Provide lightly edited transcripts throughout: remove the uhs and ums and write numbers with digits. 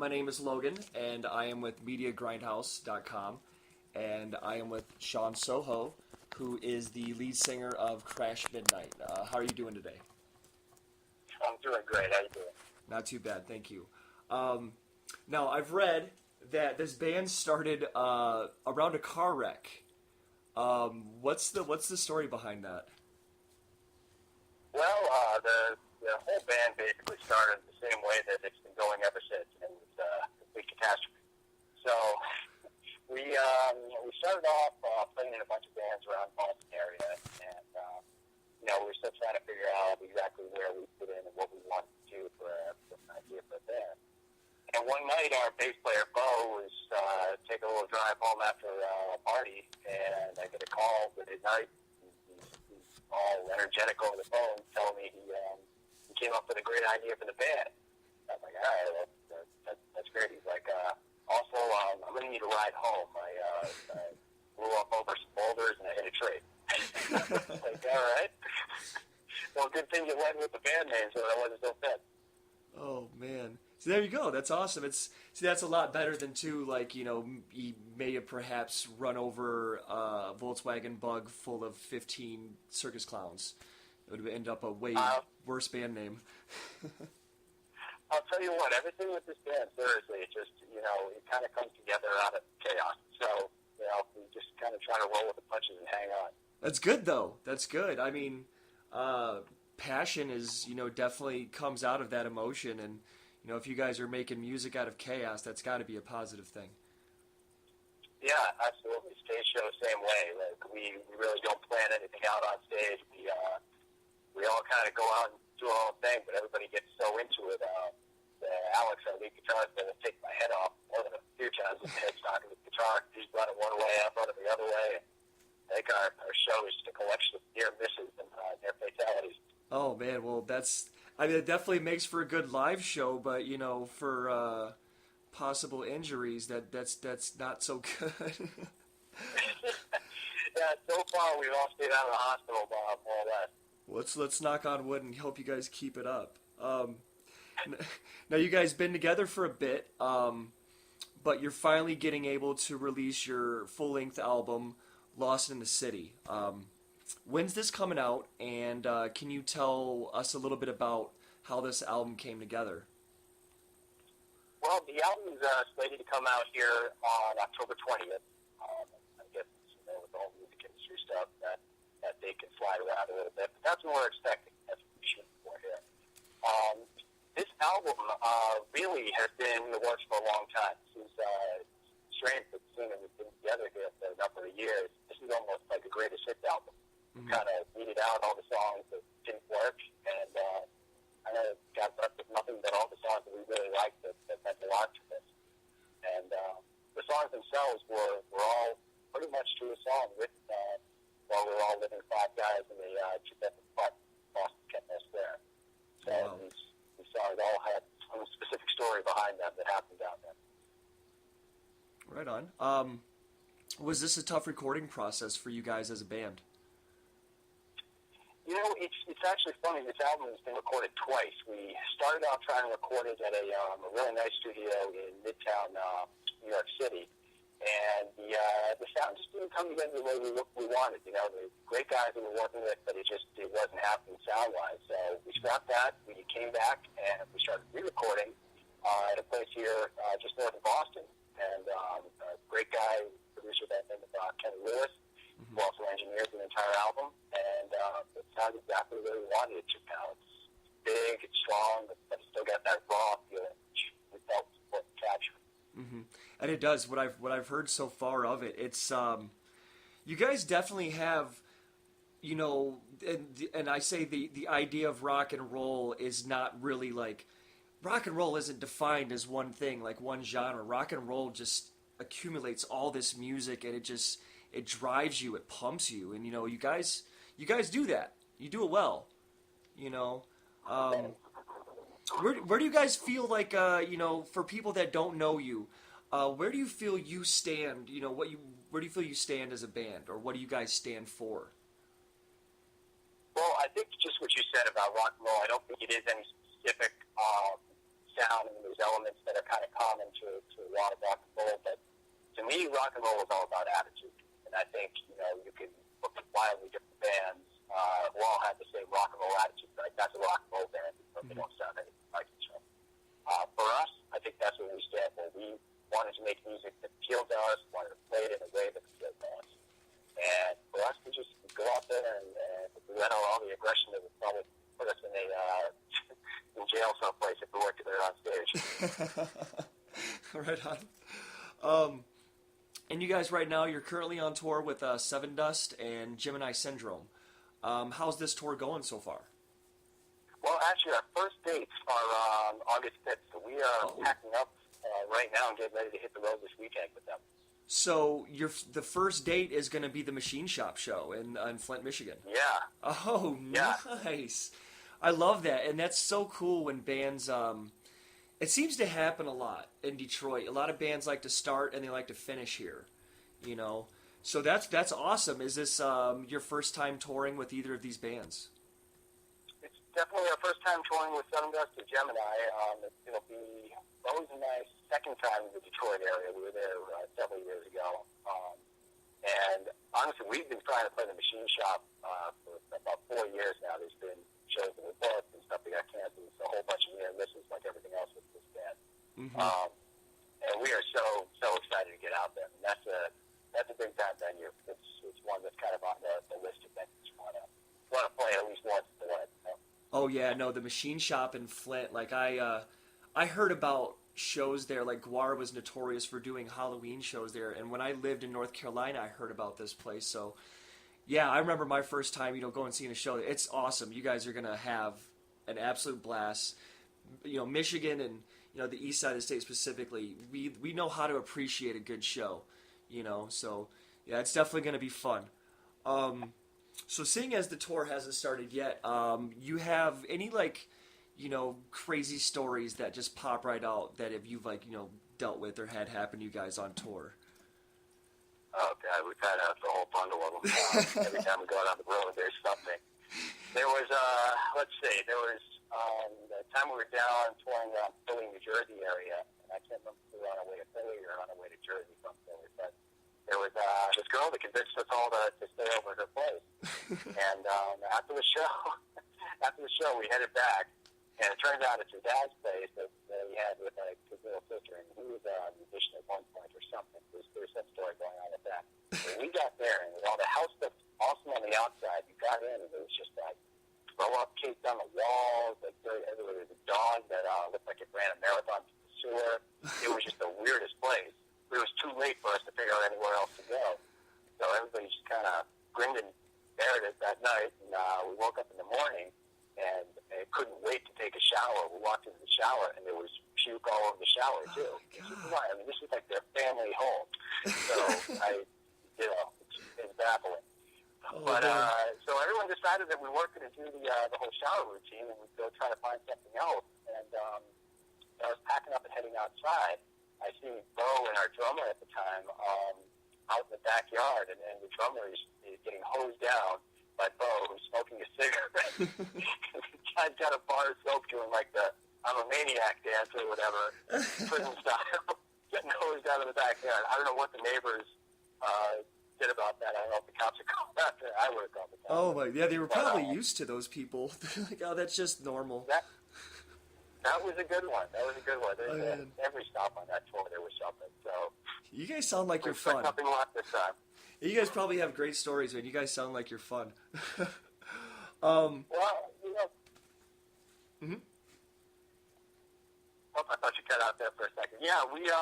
My name is Logan, and I am with MediaGrindhouse.com, and I am with Shaun Soho, who is the lead singer of Crash Midnight. How are you doing today? I'm doing great. How you doing? Not too bad, thank you. Now, I've read that this band started around a car wreck. What's the story behind that? Well, the whole band basically started the same way that it's been going ever since, and it's a complete catastrophe. So we started off playing in a bunch of bands around the Boston area, and we were still trying to figure out exactly where we fit in and what we wanted to do for an idea for a band. And one night, our bass player Bo was taking a little drive home after a party, and I get a call at night. He's all energetic over the phone, telling me he came up with a great idea for the band. I'm like, all right, well, that's great. He's like, also, I'm going to need a ride home. I blew up over some boulders and I hit a tree. Like, all right. Well, good thing you went with the band name so that I wasn't so fit. Oh, man. So there you go. That's awesome. That's a lot better than he may have perhaps run over a Volkswagen Bug full of 15 circus clowns. It would end up a way worse band name. I'll tell you what, everything with this band, seriously, it just, it kind of comes together out of chaos. So, we just kind of try to roll with the punches and hang on. That's good, though. That's good. I mean, passion is, definitely comes out of that emotion, and if you guys are making music out of chaos, that's got to be a positive thing. Yeah, absolutely. Stage show, same way. Like, we really don't plan anything out on stage. We all kind of go out and do our own thing, but everybody gets so into it. Alex, our lead guitarist, will take my head off more than a few times. His head's knocking the guitar. He's running one way, I'm running the other way. I think our show is just a collection of near misses and near fatalities. Oh, man, well, it definitely makes for a good live show, but, for possible injuries, that's not so good. Yeah, so far we've all stayed out of the hospital, more or less. Let's knock on wood and hope you guys keep it up. Now, you guys been together for a bit, but you're finally getting able to release your full-length album, Lost in the City. When's this coming out, and can you tell us a little bit about how this album came together? Well, the album is slated to come out here on October 20th. I guess, with the whole music industry stuff, that date can slide around a little bit, but that's what we're expecting. That's what we're shooting for here. This album really has been in the works for a long time. Since strange that seeing we've been together here for a number of years. This is almost like a greatest hits album. Mm-hmm. Kind of weeded out all the songs that didn't work, and I got left with nothing but all the songs that we really liked that meant a lot to us. And the songs themselves were all pretty much to a song written while we were all living five guys in the two-bedroom apartment. Boston kept us there. So wow. These songs all had a specific story behind them that happened down there. Right on. Was this a tough recording process for you guys as a band? It's actually funny. This album has been recorded twice. We started off trying to record it at a really nice studio in Midtown, New York City, and the sound just didn't come together the way we wanted. The great guys that we were working with, but it wasn't happening sound-wise. So we scrapped that. We came back and we started re-recording at a place here just north of Boston. And a great guy, producer by the name of Kenny Lewis, who also engineered the entire album. And it sounds exactly the way we wanted it to now. It's big, it's strong, but it's still got that raw feeling, which we felt was important to capture. Mm-hmm. And it does. What I've heard so far of it, it's you guys definitely have, and I say the idea of rock and roll is not really like, rock and roll isn't defined as one thing, like one genre. Rock and roll just accumulates all this music, and it drives you, it pumps you, and you guys do that. You do it well. Where do you guys feel like for people that don't know you, where do you feel you stand? Where do you feel you stand as a band, or what do you guys stand for? Well, I think just what you said about rock and roll, I don't think it is any specific sound. I mean, there's elements that are kind of common to a lot of rock and roll, but to me, rock and roll is all about attitude. And I think, you can look at wildly different bands who all have the same rock and roll attitude. Like, that's a rock and roll band, but they don't sound anything like each other. For us, I think that's what we stand for. We wanted to make music that appealed to us, wanted to play it in a way that appealed to us. And for us to just go out there and we let out all the aggression that would probably put us in in jail someplace if we worked there on stage. Right on. And you guys right now, you're currently on tour with Sevendust and Gemini Syndrome. How's this tour going so far? Well, actually, our first dates are on August 5th, so we are packing up right now and getting ready to hit the road this weekend with them. So the first date is going to be the Macine Shop show in Flint, Michigan. Yeah. Oh, yeah. Nice. I love that, and that's so cool when bands. It seems to happen a lot in Detroit. A lot of bands like to start and they like to finish here, So that's awesome. Is this your first time touring with either of these bands? It's definitely our first time touring with Sevendust and Gemini. It'll be probably my second time in the Detroit area. We were there several years ago. And honestly, we've been trying to play the Macine Shop for about 4 years now. There's been shows in the book and stuff that got canceled. It's a whole bunch of near misses like everything else with this band. Mm-hmm. And we are so excited to get out there. And that's a big time venue. It's one that's kind of on the list of things you want to play at least once in a while. Oh yeah, no, the Macine Shop in Flint. Like I heard about shows there. Like Guar was notorious for doing Halloween shows there, and when I lived in North Carolina, I heard about this place. So yeah, I remember my first time, going and seeing a show. It's awesome. You guys are gonna have an absolute blast. Michigan and the east side of the state specifically, we know how to appreciate a good show. So yeah, it's definitely gonna be fun. So seeing as the tour hasn't started yet, you have any crazy stories that just pop right out that if you've dealt with or had happen to you guys on tour? Oh God, we've had a whole bundle of them. Every time we go out on the road, there's something. There was, the time we were down touring around Philly, New Jersey area, and I can't remember if we were on our way to Philly or on our way to Jersey from Philly, but there was this girl that convinced us all to stay over at her place. And after the show, we headed back, and it turns out it's her dad's place that he had with his little sister, and he was a musician at one point or something. There's some story going on with that. When we got there, and with all the house stuff awesome on the outside, we got in, and it was just throw-up caked on the walls, there was a dog that looked like it ran a marathon through the sewer. It was just the weirdest place. It was too late for us to figure out anywhere else to go. So everybody just kind of grinned and bared it that night, and we woke up in the morning, and I couldn't wait to take a shower. We walked into the shower, and there was puke all over the shower, too. This is like their family home. So it's baffling. But so everyone decided that we weren't going to do the whole shower routine, and we'd go try to find something else. And I was packing up and heading outside. I see Bo and our drummer at the time out in the backyard, and the drummer is getting hosed down by Bo, who's smoking a cigarette. The guy's got a bar of soap doing I'm a maniac dance or whatever, prison style, getting hosed out of the backyard. I don't know what the neighbors did about that. I don't know if the cops are called after. I would have called the cops. Oh my, yeah, they were probably used to those people. They're like, oh, that's just normal. That was a good one. Every stop on that tour, there was something. So you guys sound like you're fun. Nothing left this time. You guys probably have great stories, man. You guys sound like you're fun. Well, Mm-hmm. Oh, I thought you cut out there for a second. Yeah, we go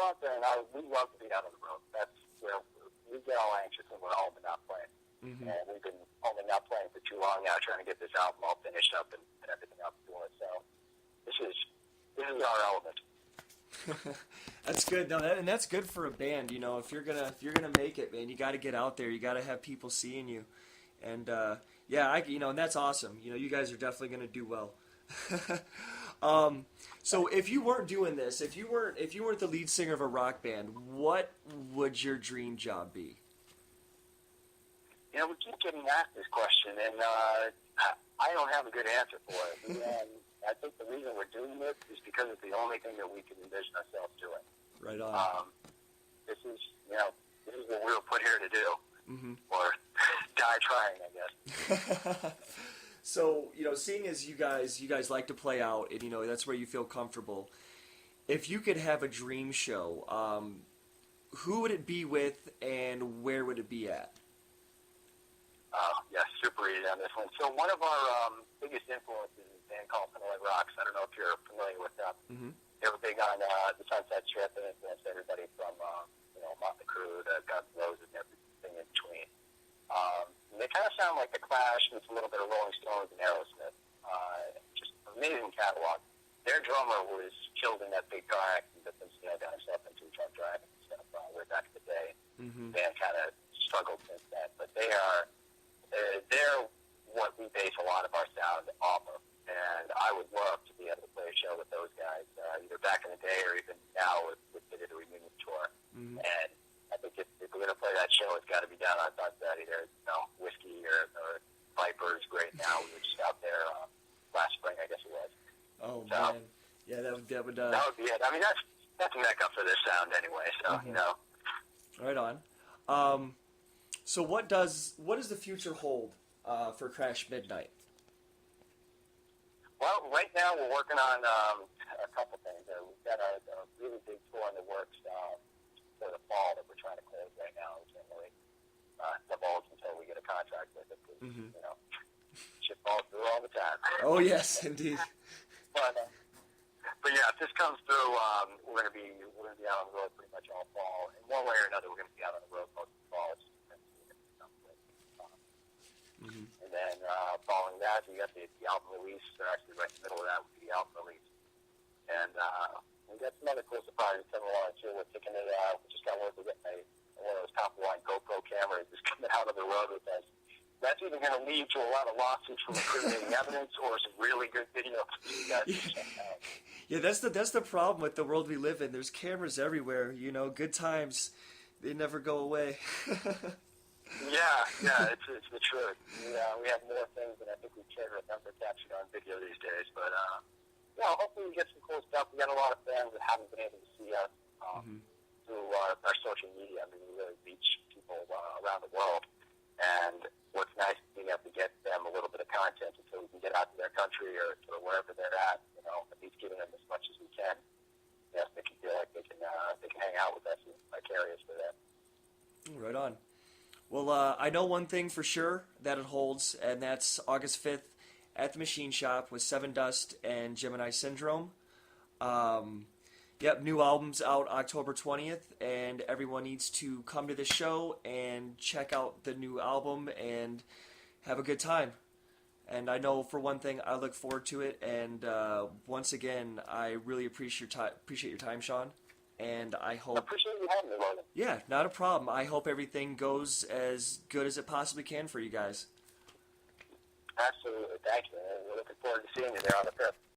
out there and we love to be out on the road. That's where we get all anxious when we're home and not playing. Mm-hmm. And we've been home and not playing for too long now, trying to get this album all finished up and everything up for it. So this is our element. That's good. No, and that's good for a band. If you're gonna make it, man, you got to get out there. You got to have people seeing you, and and that's awesome. You guys are definitely gonna do well. So if you weren't doing this, if you weren't the lead singer of a rock band, what would your dream job be? We keep getting asked this question, and I don't have a good answer for it. I think the reason we're doing this is because it's the only thing that we can envision ourselves doing. Right on. This is what we were put here to do, or die trying, I guess. So, seeing as you guys like to play out, and that's where you feel comfortable. If you could have a dream show, who would it be with, and where would it be at? Yeah, super easy on this one. So one of our biggest influences is a band called Hanoi Rocks. I don't know if you're familiar with them. Mm-hmm. They were big on the Sunset Strip and influenced everybody from Motley Crue to Guns N' Roses and everything in between. And they kind of sound like The Clash with a little bit of Rolling Stones and Aerosmith. Just amazing catalog. Their drummer was killed in that big car accident that got himself into drunk driving and stuff way back in the day. Mm-hmm. The band kind of struggled since then, but they're what we base a lot of our sound off of. And I would love to be able to play a show with those guys, either back in the day or even now with the reunion tour. Mm-hmm. And I think if we're going to play that show, it's got to be down on Sunset, either Whiskey or Viper's great now. We were just out there last spring, I guess it was. Oh, so, man. Yeah, that would that would be it. I mean, that's a mecca for this sound anyway, so, Right on. So what does the future hold for Crash Midnight? Well, right now we're working on a couple things. We've got a really big tour in the works for the fall that we're trying to close right now. We can't really divulge until we get a contract with it because, shit falls through all the time. Oh, yes, indeed. But yeah, if this comes through, we're going to be out on the road pretty much all fall. In one way or another, we're going to be out on the road most of the fall. It's just And then following that, we got the album release. They're actually right in the middle of that with the album release. And we got some other cool surprises coming along too. We're taking it. We just got word to get one of those top-of-the-line GoPro cameras just coming out on the road with us. That's either going to lead to a lot of lawsuits from incriminating evidence or some really good video. Yeah, that's the problem with the world we live in. There's cameras everywhere. Good times, they never go away. Yeah, it's the truth. We have more things than I think we care to remember captured on video these days. But hopefully we get some cool stuff. We got a lot of fans that haven't been able to see us through our social media. I mean, we really reach people around the world. And what's nice is being able to get them a little bit of content until we can get out to their country or wherever they're at. At least giving them as much as we can. Yes, they can feel like they can hang out with us and vicarious for them. Right on. Well, I know one thing for sure that it holds, and that's August 5th at the Macine Shop with Sevendust and Gemini Syndrome. New album's out October 20th, and everyone needs to come to this show and check out the new album and have a good time. And I know for one thing, I look forward to it, and once again, I really appreciate your time, Shaun. And I hope... I appreciate you having me, Logan. Yeah, not a problem. I hope everything goes as good as it possibly can for you guys. Absolutely. Thank you. We're looking forward to seeing you there on the 5th.